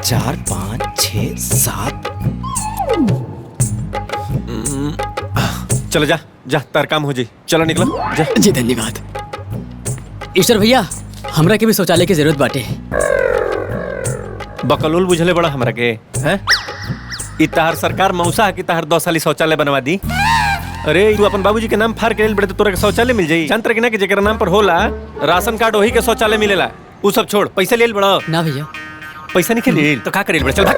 4 5 6 7। चलो जा जा, तार काम हो जाई। चलो निकलो जा। जी धन्यवाद। ईश्वर भैया, हमरा के भी शौचालय की जरूरत बाटे। बकलोल बुझले बड़ा हमरा के हैं? इ तार सरकार मौसा की तार 2 साली शौचालय बनवा दी। अरे तू अपन बाबूजी के नाम फाड़ के लेल बड़े तो तोरा के शौचालय मिल जाई। जानतर के ना कि जेकर नाम पर होला राशन कार्ड वही के शौचालय मिलेला। उ सब छोड़, पैसा लेल बड़ा ना भैया। पैसा नहीं लेल तो का करेल बड़ा। चल भाग।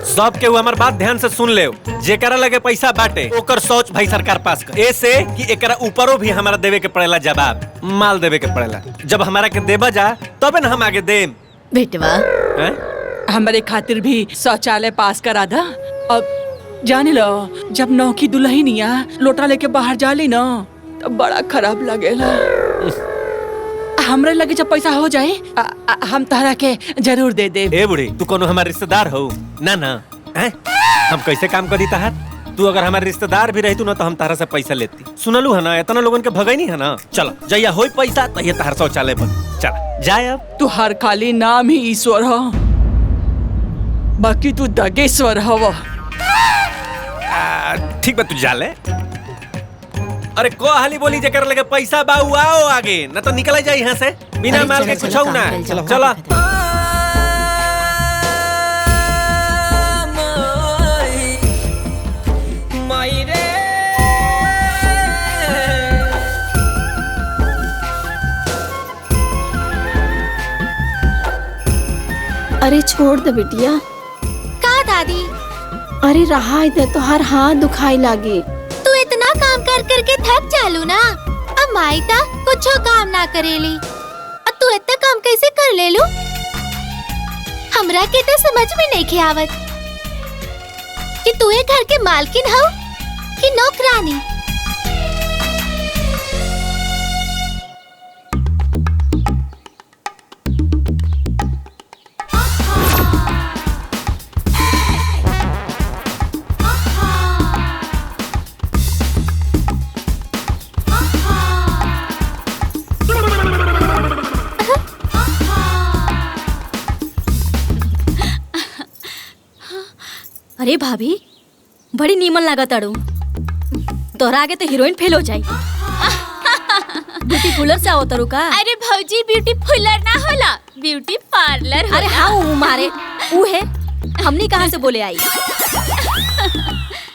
सब के हमार बात ध्यान से सुन ले। जेकरा लगे पैसा बाटे ओकर शौच भाई सरकार पास कर। ऐसे कि एकरा ऊपरों भी हमारा देवे के पड़ेला, जवाब माल देवे के पड़ेला। जब हमारा के देबा जा तबे न हम आगे देम। बेटवा हमारे खातिर भी शौचालय पास करा दा। अब जाने लो, जब नौकी दुल्हनिया लोटा लेके बाहर जाली ना तो बड़ा खराब लगेला। हमरे लगे जब पैसा हो जाए हम तारा के जरूर दे दे। ए बुढ़ी, तू कोनो हमार रिश्तेदार हो ना ना हैं? हम कैसे काम करी तार? तू अगर हमारे रिश्तेदार भी रहतू ना तो हम तारा से पैसा लेती। सुनलू है ना, इतना लोगन के भगई है ना। चलो जैया होई पैसा तहिया तार शौचालय बन। चल जाए अब। तू हर खाली नाम ही ईश्वर हो, बाकी तू दगेश्वर हो। ठीक बा, तू जा ले। अरे को हाली बोली जेकर लगे पैसा बाऊ आओ आगे, न तो निकल जाए यहाँ से बिना माल के कुछ हो ना। चलो अरे छोड़ दे बिटिया। का दादी? अरे रहा इधर तो हर हाथ दुखाई लागी। तू इतना काम कर करके थक जालू ना। अब माई ता कुछ काम ना करेली, अब तू इतना काम कैसे कर ले लू? हमरा के तो समझ में नहीं के आवत कि तू ये घर के मालकिन हो कि नौकरानी। अरे भाभी, बड़ी नीमन लागत अड़ू। तोहरा आगे तो हीरोइन फेल हो जाई। ब्यूटी पार्लर से आओ तरू का? अरे भौजी, ब्यूटी पार्लर ना होला, ब्यूटी पार्लर होला। अरे हाँ, वो मारे वो है। हमनी कहाँ से बोले आई?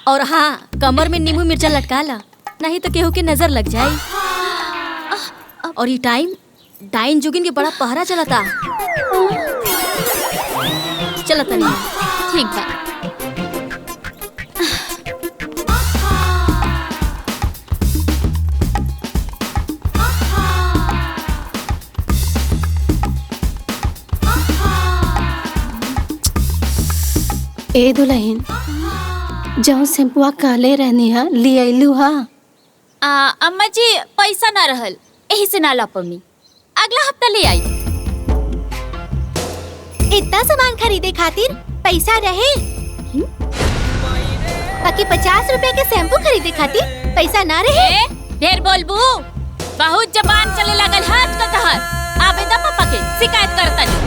और हाँ, कमर में नींबू मिर्चा लटका ला, नहीं तो केहू के नजर लग जाए। और ये टाइम डाइन जुगिन के बड़ा पहरा चलता। चलता नहीं। ठीक बा। ए दुल्हन, जौन शैम्पुआ काले रहनी है ले आइलू हा। अम्मा जी पैसा ना रहल, यही से ना ला पम्मी। अगला हफ्ता ले आई। इतना सामान खरीदे खातिर पैसा रहे, बाकी 50 रुपए के शैम्पू खरीदे खातिर पैसा ना रहे। ढेर बोलबू, बहुत जबान चले लगल हाथ का तहर। आवेदा पापा के शिकायत करता नहीं।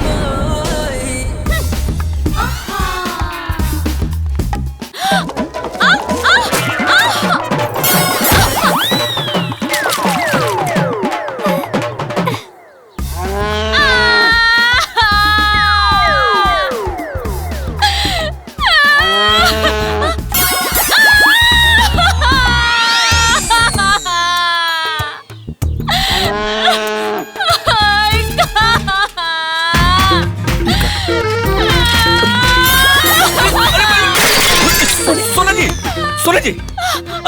सोना जी,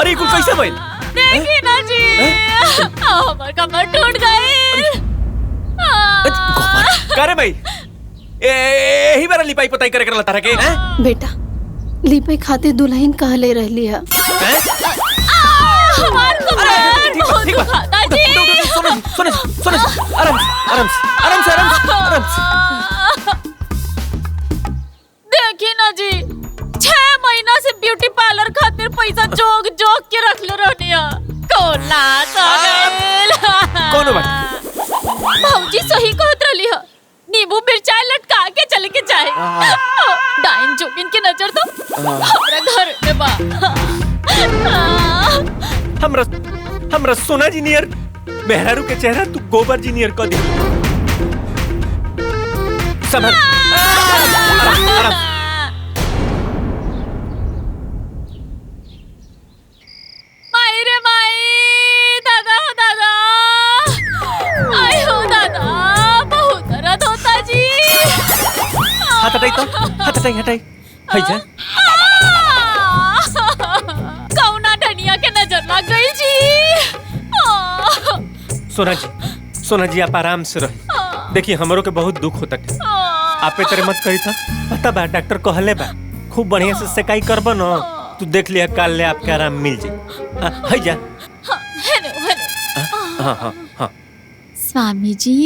अरे कुल कैसे भइल? देखी ना जी, हमार कमर टूट गई। करे भाई, यही बार लिपाई पताई करे करला तारा के? बेटा, लिपाई खातिर दुल्हन कहले रहली है। हमार कमर बहुत दुखाता जी। सोना जी, आराम से। देखी ना जी, 6 महीना से ब्यूटी पार्लर खातिर पैसा जोग जोग के रख ले रहनिया। कोला कौन बात? भौजी सही कहत रहली है, नींबू मिर्चा लटका के चले के जाए। डाइन जोगिन की नजर तो हमरा घर में बा। हमरा सोना जी नियर मेहरारू के चेहरा तू गोबर जी नियर कर दी। संभल। आराम। माई रे माई, दादा दादा, आई हो दादा, बहुत दर्द होता जी। हाथ हटाई। हई जा। कौना धनिया के नजर लग गई जी। सोना जी आप आराम से रही। देखिए हमरो के बहुत दुख होता है। आपे तेरे मत करी था। पता बा डॉक्टर कहले बा खूब बढ़िया से सेकाई करबो न, तू देख लिया काल ले आपके आराम मिल जाई। हई जा। हाँ। स्वामी जी।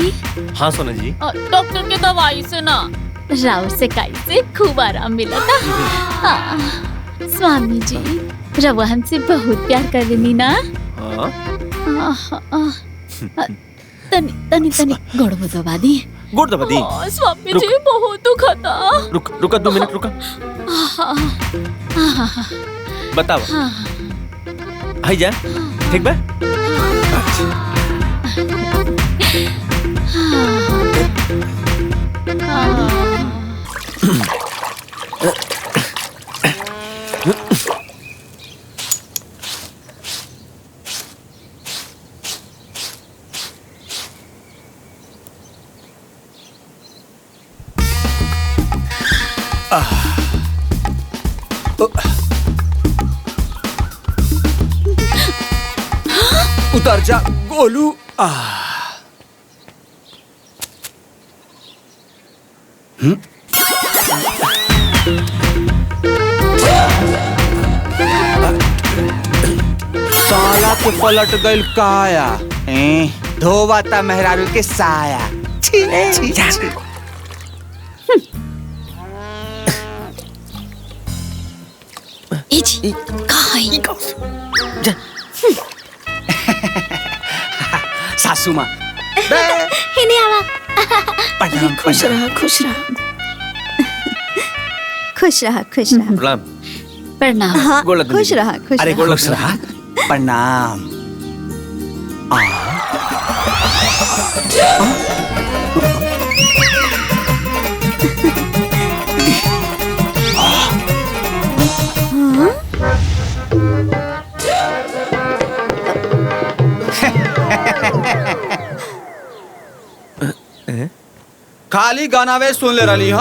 हाँ सोना जी। डॉक्टर के दवाई से ना राव सेकाई से खूब आराम मिला था। स्वामी जी रवा हमसे बहुत प्यार करेनी ना। तनी गोड़ दबा दी। गोड़ दबा दी। स्वामी जी बहुत दुखता। रुका 2 मिनट रुका। बताओ। हई जा। ठीक बा। उतर जा गोलू। साला के पलट गइल काया। धोवाता मेहरारू के साया। छी छी। सासू माँ हिने आवा। खुश रहा प्रणाम। प्रणाम। हाँ, गोड़ लग खुश रहा अरे खुश रहा। प्रणाम। खाली गाना वे सुन ले रही हो।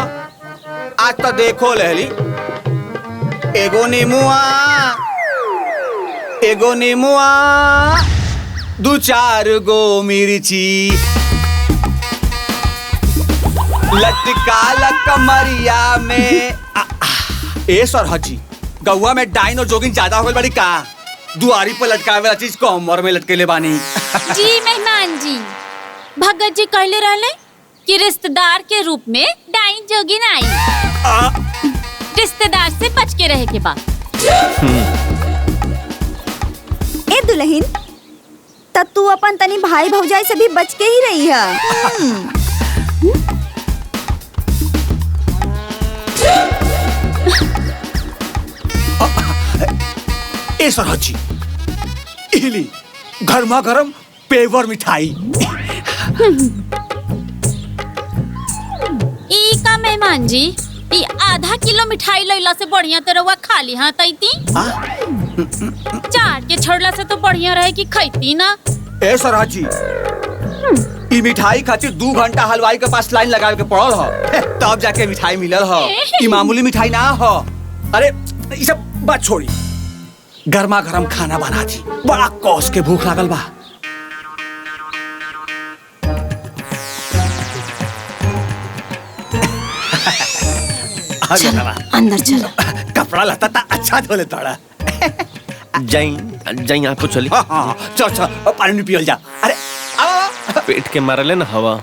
आज तो देखो लहली। एगो नीमुआ 2-4 गो मिर्ची लटका कमरिया में। ए सरहजी गौवा में डाइन और जोगिन ज्यादा हो गई बड़ी का। दुआरी पर लटकावे वाला चीज कमर में लटके ले बानी। जी मेहमान जी, भगत जी कहले रहले कि रिश्तेदार के रूप में डाइन जोगिन आई। रिश्तेदार से बच के रहे के बाद। ए दुल्हन, तब तू अपन तनी भाई भौजाई से भी बच के ही रही है। ए सरहजी इली गर्मा गर्म पेवर मिठाई। ई का मेहमान जी, ई आधा किलो मिठाई लैला से बढ़िया तो रहुआ खाली हाथ आईती। चाट के छोड़ला से तो बढ़िया रहे कि खैती ना। ए सरहजी ई मिठाई खातिर 2 घंटा हलवाई के पास लाइन लगावे के पड़ल हो, तब जाके मिठाई मिलल हो। ई मामूली मिठाई ना हो। अरे ई सब बात छोड़ी, गर्मा गर्म खाना बना दी। बड़ा कौस के भूख लागल बा। अंदर चलो। कपड़ा लता था अच्छा धो ले थोड़ा। जाई आपको चली। हाँ, चल पानी पियल जा। अरे पेट के मारले ना हवा।